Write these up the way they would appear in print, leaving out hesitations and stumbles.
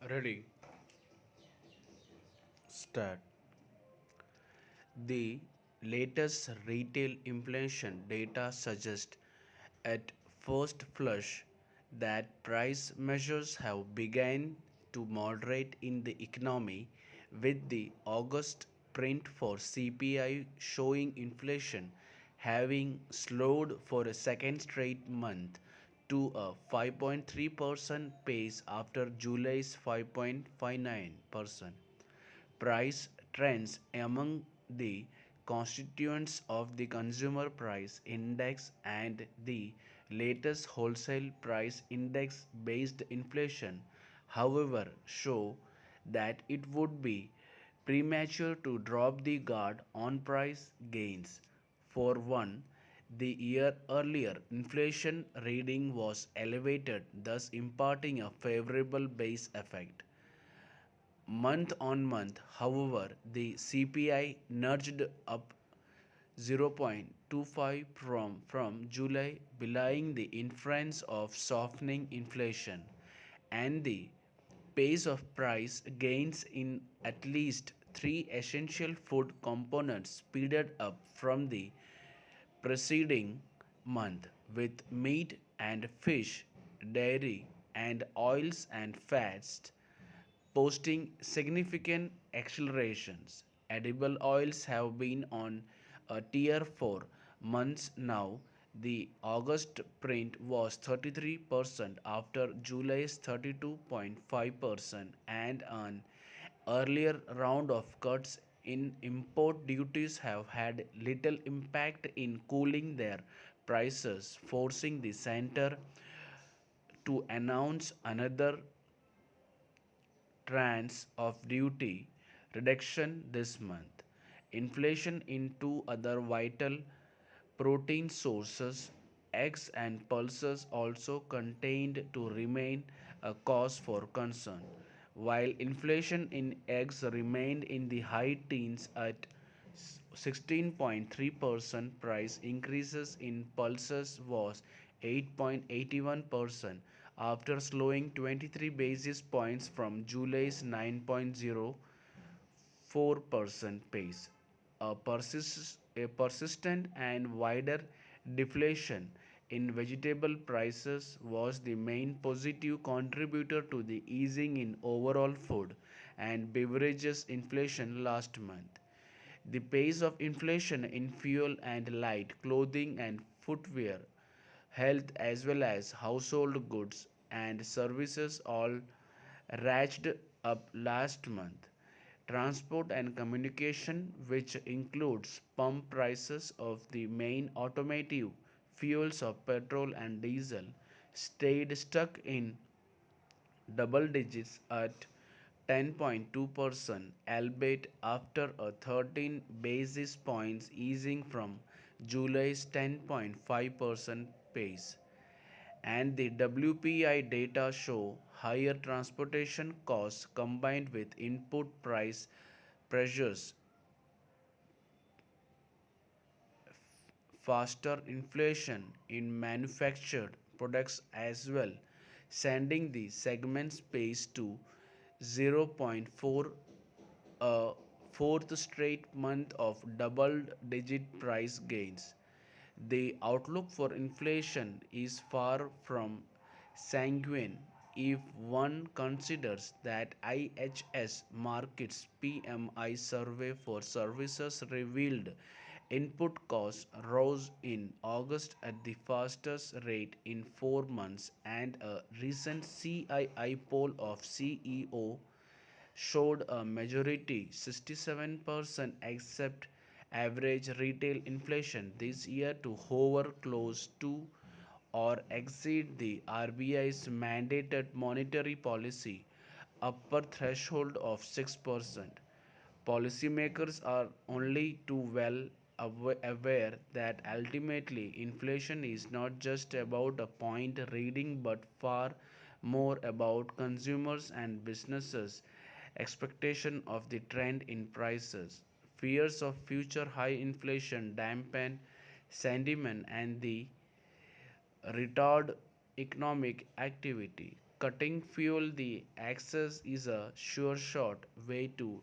Ready, start. The latest retail inflation data suggests at first flush that price measures have begun to moderate in the economy, with the August print for CPI showing inflation having slowed for a second straight month to a 5.3% pace after July's 5.59%. Price trends among the constituents of the consumer price index and the latest wholesale price index based inflation, however, show that it would be premature to drop the guard on price gains. For one, the year earlier inflation reading was elevated, thus imparting a favorable base effect. Month on month, however, the CPI nudged up 0.25 from July, belying the inference of softening inflation, and the pace of price gains in at least three essential food components speeded up from the preceding month, with meat and fish, dairy, and oils and fats posting significant accelerations. Edible oils have been on a tear for months now. The August print was 33% after July's 32.5%, and an earlier round of cuts in import duties have had little impact in cooling their prices, forcing the center to announce another tranche of duty reduction this month. Inflation in two other vital protein sources, eggs and pulses, also contained to remain a cause for concern. While inflation in eggs remained in the high teens at 16.3%, price increases in pulses was 8.81% after slowing 23 basis points from July's 9.04% pace. A persistent and wider deflation in vegetable prices was the main positive contributor to the easing in overall food and beverages inflation last month. The pace of inflation in fuel and light clothing and footwear, health as well as household goods and services all ratcheted up last month. Transport and communication, which includes pump prices of the main automotive fuels of petrol and diesel, stayed stuck in double digits at 10.2%, albeit after a 13 basis points easing from July's 10.5% pace. And the WPI data show higher transportation costs combined with input price pressures, faster inflation in manufactured products as well, sending the segment's pace to zero point 0.4, a fourth straight month of double digit price gains. The outlook for inflation is far from sanguine if one considers that IHS Markit's PMI survey for services revealed input costs rose in August at the fastest rate in 4 months, and a recent CII poll of CEO showed a majority 67% accept average retail inflation this year to hover close to or exceed the RBI's mandated monetary policy upper threshold of 6%. Policymakers are only too well aware that ultimately inflation is not just about a point reading but far more about consumers and businesses' expectation of the trend in prices. Fears of future high inflation dampen sentiment and the retard economic activity. cutting fuel the access is a sure shot way to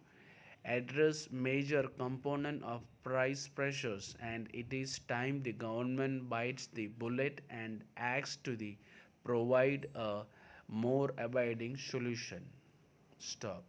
address major component of price pressures, and it is time the government bites the bullet and acts to the provide a more abiding solution. Stop.